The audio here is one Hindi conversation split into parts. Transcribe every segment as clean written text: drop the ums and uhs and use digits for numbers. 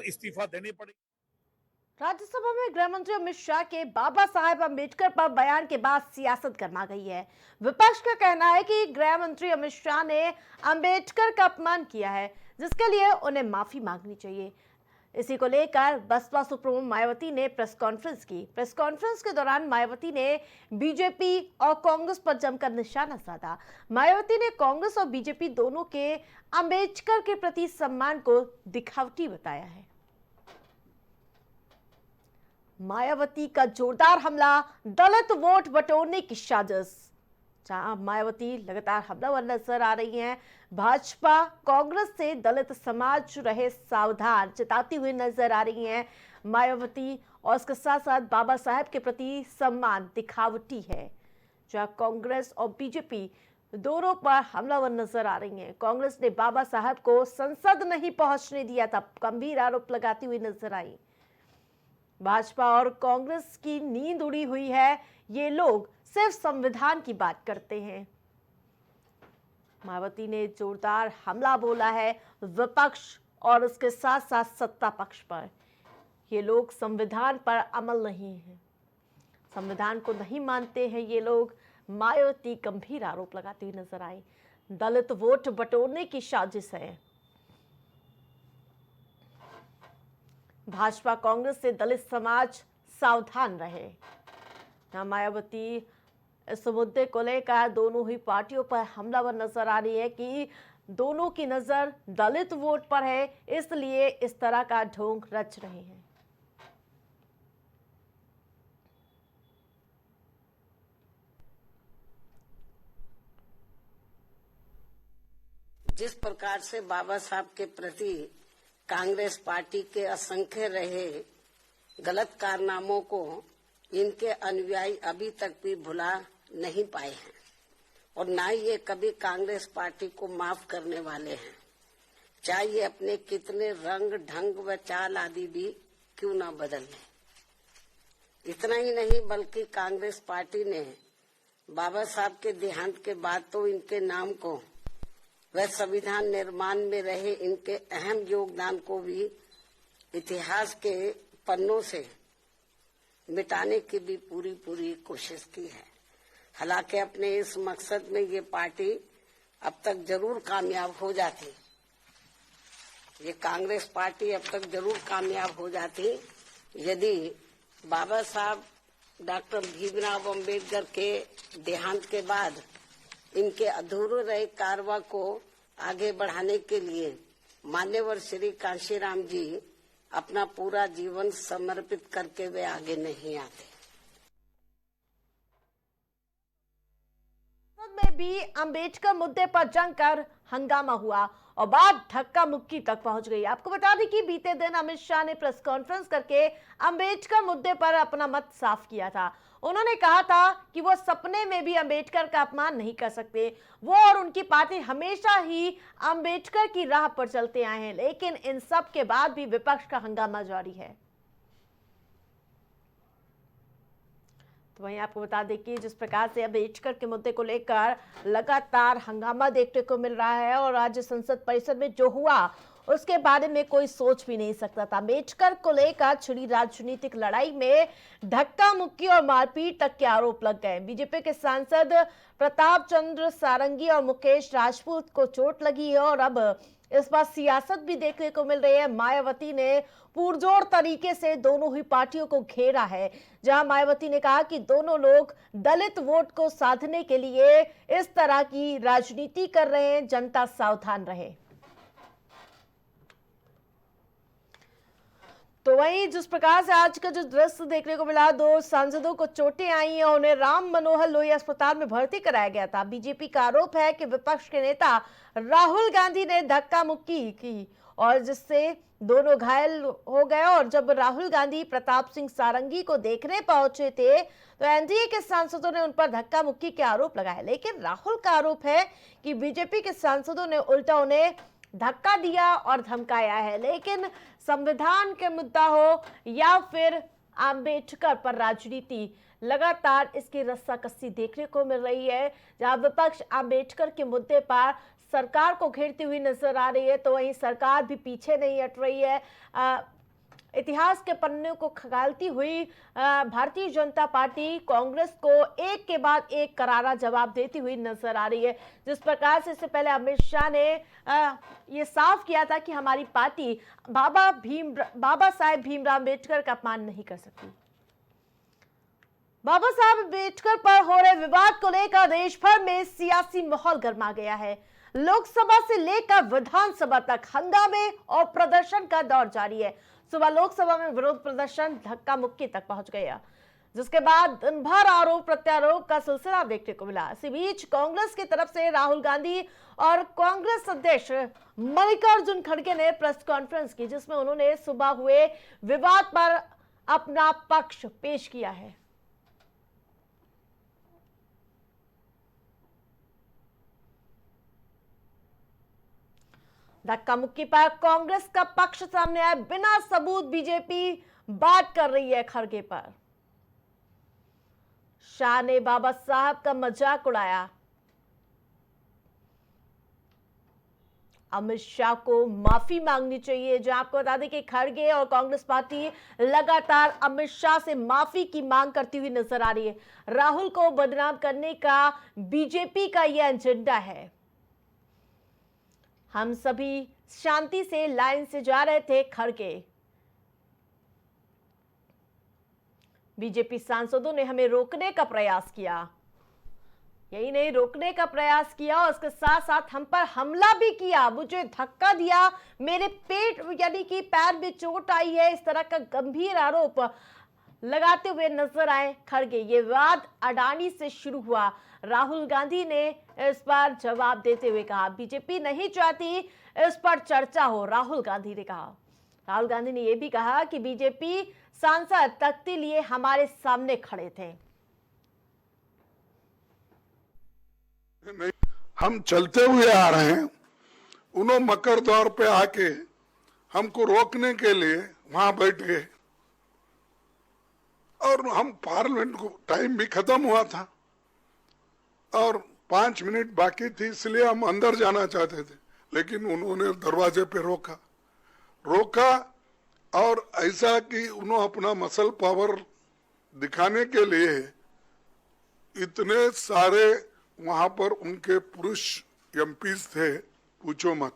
इस्तीफा देने पड़े। राज्यसभा में गृह मंत्री अमित शाह के बाबा साहेब अम्बेडकर पर बयान के बाद सियासत गर्मा गई है। विपक्ष का कहना है कि गृह मंत्री अमित शाह ने अम्बेडकर का अपमान किया है, जिसके लिए उन्हें माफी मांगनी चाहिए। इसी को लेकर बसपा सुप्रीमो मायावती ने प्रेस कॉन्फ्रेंस की। प्रेस कॉन्फ्रेंस के दौरान मायावती ने बीजेपी और कांग्रेस पर जमकर निशाना साधा। मायावती ने कांग्रेस और बीजेपी दोनों के अम्बेडकर के प्रति सम्मान को दिखावटी बताया है। मायावती का जोरदार हमला, दलित वोट बटोरने की साजिश। जहां मायावती लगातार हमलावर नजर आ रही हैं, भाजपा कांग्रेस से दलित समाज रहे सावधान चेताती हुई नजर आ रही हैं मायावती, और इसके साथ साथ बाबा साहेब के प्रति सम्मान दिखावटी है। जहां कांग्रेस और बीजेपी दोनों पर हमलावर नजर आ रही हैं। कांग्रेस ने बाबा साहेब को संसद नहीं पहुंचने दिया था, गंभीर आरोप लगाती हुई नजर आई। भाजपा और कांग्रेस की नींद उड़ी हुई है, ये लोग सिर्फ संविधान की बात करते हैं। मायावती ने जोरदार हमला बोला है विपक्ष और उसके साथ साथ सत्ता पक्ष पर। ये लोग संविधान पर अमल नहीं है, संविधान को नहीं मानते हैं ये लोग। मायावती गंभीर आरोप लगाती हुई नजर आई। दलित वोट बटोरने की साजिश है। भाजपा कांग्रेस से दलित समाज सावधान रहे। मायावती इस मुद्दे को लेकर दोनों ही पार्टियों पर हमलावर नजर आ रही है कि दोनों की नजर दलित वोट पर है, इसलिए इस तरह का ढोंग रच रहे हैं। जिस प्रकार से बाबा साहब के प्रति कांग्रेस पार्टी के असंख्य रहे गलत कारनामों को इनके अनुयायी अभी तक भी भुला नहीं पाए हैं और ना ही ये कभी कांग्रेस पार्टी को माफ करने वाले हैं, चाहे ये अपने कितने रंग ढंग व चाल आदि भी क्यों ना बदल लें। इतना ही नहीं बल्कि कांग्रेस पार्टी ने बाबा साहब के देहांत के बाद तो इनके नाम को वह संविधान निर्माण में रहे इनके अहम योगदान को भी इतिहास के पन्नों से मिटाने की भी पूरी कोशिश की है। हालांकि अपने इस मकसद में ये पार्टी अब तक जरूर कामयाब हो जाती, ये कांग्रेस पार्टी अब तक जरूर कामयाब हो जाती यदि बाबा साहब डॉक्टर भीमराव अम्बेडकर के देहांत के बाद इनके अधूरे रहे कारवा को आगे बढ़ाने के लिए मान्यवर श्री कांशीराम जी अपना पूरा जीवन समर्पित करके वे आगे नहीं आते। में भी अंबेडकर मुद्दे पर जमकर हंगामा हुआ और बात धक्का मुक्की तक पहुंच गई। आपको बता दें कि बीते दिन अमित शाह ने प्रेस कॉन्फ्रेंस करके अंबेडकर मुद्दे पर अपना मत साफ किया था। उन्होंने कहा था कि वो सपने में भी अंबेडकर का अपमान नहीं कर सकते। वो और उनकी पार्टी हमेशा ही अंबेडकर की राह पर चलते आए हैं, लेकिन इन सब के बाद भी विपक्ष का हंगामा जारी है। तो वहीं आपको बता दें कि जिस प्रकार से अम्बेडकर के मुद्दे को लेकर लगातार हंगामा देखने को मिल रहा है और राज्य संसद परिसर में जो हुआ उसके बारे में कोई सोच भी नहीं सकता था। अम्बेडकर को लेकर छिड़ी राजनीतिक लड़ाई में धक्का मुक्की और मारपीट तक के आरोप लग गए। बीजेपी के सांसद प्रताप चंद्र सारंगी और मुकेश राजपूत को चोट लगी है और अब इस बार सियासत भी देखने को मिल रही है। मायावती ने पुरजोर तरीके से दोनों ही पार्टियों को घेरा है, जहां मायावती ने कहा कि दोनों लोग दलित वोट को साधने के लिए इस तरह की राजनीति कर रहे हैं, जनता सावधान रहे। तो वहीं जिस प्रकार से आज का जो दृश्य देखने को मिला, दो सांसदों को चोटें आई हैं, उन्हें राम मनोहर लोहिया अस्पताल में भर्ती कराया गया था। बीजेपी का आरोप है कि विपक्ष के नेता राहुल गांधी ने धक्का मुक्की की और जिससे दोनों घायल हो गए। और जब राहुल गांधी प्रताप सिंह सारंगी को देखने पहुंचे थे तो एनडीए के सांसदों ने उन पर धक्का मुक्की के आरोप लगाए, लेकिन राहुल का आरोप है कि बीजेपी के सांसदों ने उल्टा उन्हें धक्का दिया और धमकाया है। लेकिन संविधान के मुद्दा हो या फिर अंबेडकर पर राजनीति, लगातार इसकी रस्साकसी देखने को मिल रही है, जहां विपक्ष अंबेडकर के मुद्दे पर सरकार को घेरती हुई नजर आ रही है, तो वहीं सरकार भी पीछे नहीं हट रही है। इतिहास के पन्ने को खंगालती हुई भारतीय जनता पार्टी कांग्रेस को एक के बाद एक करारा जवाब देती हुई नजर आ रही है। जिस प्रकार से इससे पहले अमित शाह ने ये साफ किया था कि हमारी पार्टी बाबा साहेब भीमराव अम्बेडकर का अपमान नहीं कर सकती। बाबा साहब अम्बेडकर पर हो रहे विवाद को लेकर देश भर में सियासी माहौल गर्मा गया है। लोकसभा से लेकर विधानसभा तक हंगामे और प्रदर्शन का दौर जारी है। सुबह लोकसभा में विरोध प्रदर्शन धक्का मुक्की तक पहुंच गया, जिसके बाद दिन भर आरोप प्रत्यारोप का सिलसिला देखने को मिला। इसी बीच कांग्रेस की तरफ से राहुल गांधी और कांग्रेस अध्यक्ष मल्लिकार्जुन खड़गे ने प्रेस कॉन्फ्रेंस की, जिसमें उन्होंने सुबह हुए विवाद पर अपना पक्ष पेश किया है। धक्का मुक्की पर कांग्रेस का पक्ष सामने आया। बिना सबूत बीजेपी बात कर रही है खड़गे पर। शाह ने बाबा साहब का मजाक उड़ाया। अमित शाह को माफी मांगनी चाहिए। जो आपको बता दें कि खड़गे और कांग्रेस पार्टी लगातार अमित शाह से माफी की मांग करती हुई नजर आ रही है। राहुल को बदनाम करने का बीजेपी का यह एजेंडा है। हम सभी शांति से लाइन से जा रहे थे, खड़गे। बीजेपी सांसदों ने हमें रोकने का प्रयास किया। यही नहीं, रोकने का प्रयास किया और उसके साथ साथ हम पर हमला भी किया, मुझे धक्का दिया, मेरे पेट यानी कि पैर में चोट आई है। इस तरह का गंभीर आरोप लगाते हुए नजर आए खड़गे। ये विवाद अडानी से शुरू हुआ। राहुल गांधी ने इस पर जवाब देते हुए कहा, बीजेपी नहीं चाहती इस पर चर्चा हो। राहुल गांधी ने कहा। राहुल गांधी ने यह भी कहा कि बीजेपी सांसद तख्ती लिए हमारे सामने खड़े थे। नहीं, हम चलते हुए आ रहे हैं, उन्होंने मकर द्वार पे आके हमको रोकने के लिए वहां बैठ गए और हम पार्लियामेंट को टाइम भी खत्म हुआ था और 5 मिनट बाकी थी, इसलिए हम अंदर जाना चाहते थे, लेकिन उन्होंने दरवाजे पे रोका और ऐसा कि उन्होंने अपना मसल पावर दिखाने के लिए इतने सारे वहां पर उनके पुरुष एमपीज थे, पूछो मत।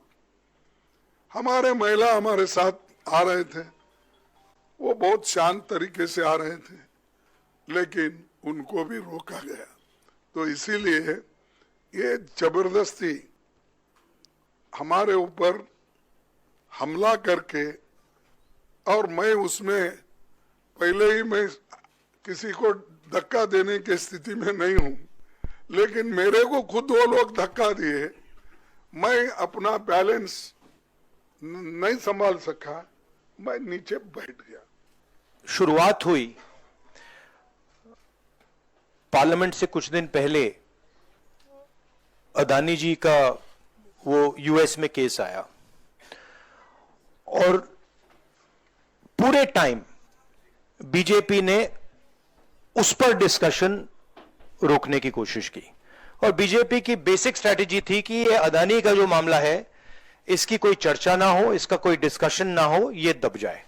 हमारे महिला हमारे साथ आ रहे थे, वो बहुत शांत तरीके से आ रहे थे, लेकिन उनको भी रोका गया। तो इसीलिए ये जबरदस्ती हमारे ऊपर हमला करके, और मैं उसमें पहले ही मैं किसी को धक्का देने की स्थिति में नहीं हूं, लेकिन मेरे को खुद वो लोग धक्का दिए, मैं अपना बैलेंस नहीं संभाल सका, मैं नीचे बैठ गया। शुरुआत हुई पार्लियामेंट से कुछ दिन पहले, अदानी जी का वो यूएस में केस आया और पूरे टाइम बीजेपी ने उस पर डिस्कशन रोकने की कोशिश की और बीजेपी की बेसिक स्ट्रैटेजी थी कि ये अदानी का जो मामला है इसकी कोई चर्चा ना हो, इसका कोई डिस्कशन ना हो, ये दब जाए।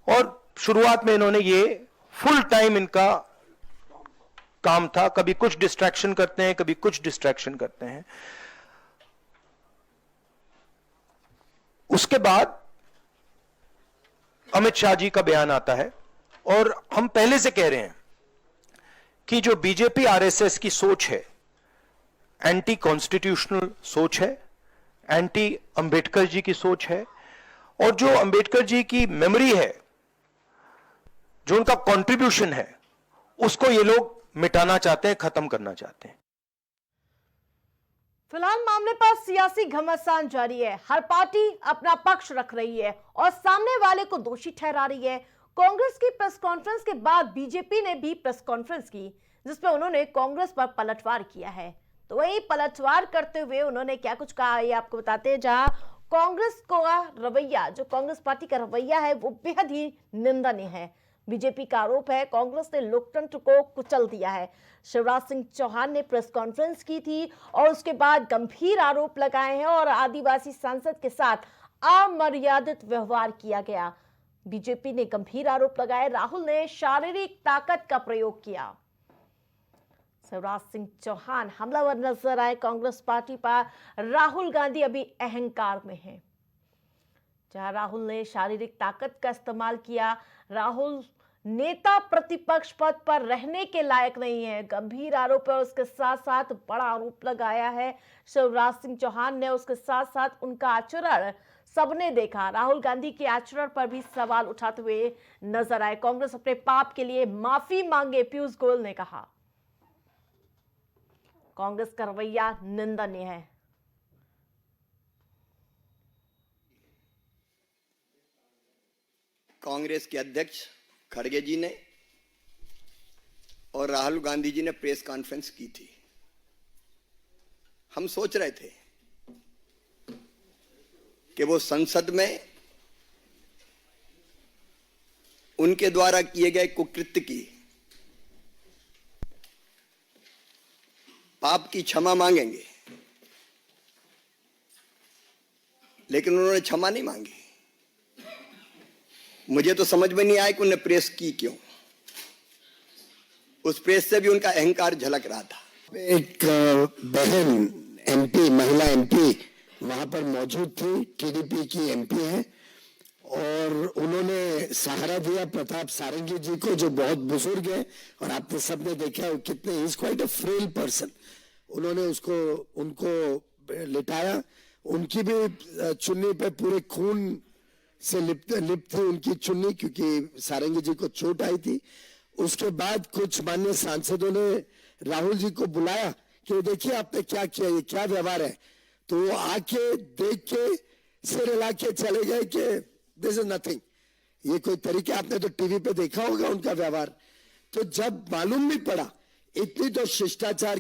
और शुरुआत में इन्होंने ये फुल टाइम इनका काम था, कभी कुछ डिस्ट्रैक्शन करते हैं, कभी कुछ डिस्ट्रैक्शन करते हैं। उसके बाद अमित शाह जी का बयान आता है और हम पहले से कह रहे हैं कि जो बीजेपी आरएसएस की सोच है, एंटी कॉन्स्टिट्यूशनल सोच है, एंटी अंबेडकर जी की सोच है, और जो अंबेडकर जी की मेमोरी है, जो उनका कंट्रीब्यूशन है, उसको ये लोग मिटाना चाहते हैं, खत्म करना चाहते हैं। फिलहाल मामले पर सियासी घमासान जारी है। हर पार्टी अपना पक्ष रख रही है और सामने वाले को दोषी ठहरा रही है। कांग्रेस की प्रेस कॉन्फ्रेंस के बाद बीजेपी ने भी प्रेस कॉन्फ्रेंस की, जिसमें उन्होंने कांग्रेस पर पलटवार किया है। तो वही पलटवार करते हुए उन्होंने क्या कुछ कहा, ये आपको बताते हैं। जहां कांग्रेस का रवैया, जो कांग्रेस पार्टी का रवैया है, वो बेहद ही निंदनीय है। बीजेपी का आरोप है कांग्रेस ने लोकतंत्र को कुचल दिया है। शिवराज सिंह चौहान ने प्रेस कॉन्फ्रेंस की थी और उसके बाद गंभीर आरोप लगाए हैं और आदिवासी सांसद के साथ अमर्यादित व्यवहार किया गया। बीजेपी ने गंभीर आरोप लगाए राहुल ने शारीरिक ताकत का प्रयोग किया। शिवराज सिंह चौहान हमलावर नजर आए कांग्रेस पार्टी पर। राहुल गांधी अभी अहंकार में हैं। जहां राहुल ने शारीरिक ताकत का इस्तेमाल किया। राहुल नेता प्रतिपक्ष पद पर रहने के लायक नहीं है, गंभीर आरोप है। उसके साथ साथ बड़ा आरोप लगाया है शिवराज सिंह चौहान ने। उसके साथ साथ उनका आचरण सबने देखा। राहुल गांधी के आचरण पर भी सवाल उठाते हुए नजर आए। कांग्रेस अपने पाप के लिए माफी मांगे, पीयूष गोयल ने कहा। कांग्रेस का रवैया निंदनीय है। कांग्रेस के अध्यक्ष खड़गे जी ने और राहुल गांधी जी ने प्रेस कॉन्फ्रेंस की थी। हम सोच रहे थे कि वो संसद में उनके द्वारा किए गए कुकृत्य की पाप की क्षमा मांगेंगे, लेकिन उन्होंने क्षमा नहीं मांगी। मुझे तो समझ में नहीं आया कि उन्होंने प्रेस की क्यों। उस प्रेस से भी उनका अहंकार झलक रहा था। एक बहन एमपी, महिला एमपी वहां पर मौजूद थी, टीडीपी की एमपी है, और उन्होंने सहारा दिया प्रताप सारंगी जी को, जो बहुत बुजुर्ग है और आपने सबने देखा है कितने, is quite a frail person. उन्होंने उनको लिटाया। उनकी भी चुन्नी पे पूरे खून से लिप्त थी उनकी चुन्नी, क्योंकि सारंगी जी को चोट आई थी। उसके बाद कुछ माननीय सांसदों ने राहुल जी को बुलाया कि देखिए आपने क्या किया, ये क्या व्यवहार है। तो वो आके देख के सिर हिला के चले गए कि दिस इज नथिंग। ये कोई तरीके, आपने तो टीवी पे देखा होगा उनका व्यवहार। तो जब मालूम नहीं पड़ा, इतनी तो शिष्टाचार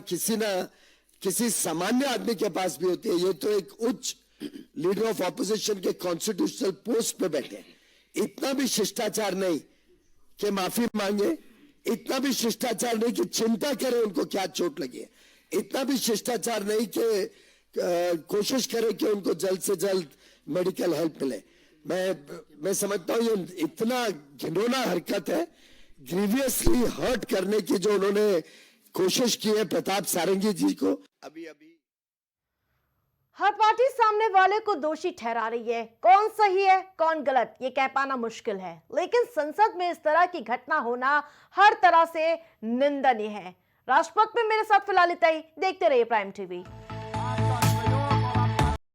किसी सामान्य आदमी के पास भी होती है। ये तो एक उच्च लीडर ऑफ ऑपोजिशन के कॉन्स्टिट्यूशनल पोस्ट पे बैठे, इतना भी शिष्टाचार नहीं कि माफी मांगे, इतना भी शिष्टाचार नहीं कि चिंता करे उनको क्या चोट लगी है, इतना भी शिष्टाचार नहीं कि कोशिश करे कि उनको जल्द से जल्द मेडिकल हेल्प मिले। मैं समझता हूं ये इतना घिनौना हरकत है, ग्रीवियसली हर्ट करने की जो उन्होंने कोशिश की है प्रताप सारंगी जी को। अभी हर पार्टी सामने वाले को दोषी ठहरा रही है। कौन सही है कौन गलत ये कह पाना मुश्किल है, लेकिन संसद में इस तरह की घटना होना हर तरह से निंदनीय है। राष्ट्रपति में मेरे साथ फिलहाल इतना ही। देखते रहिए प्राइम टीवी।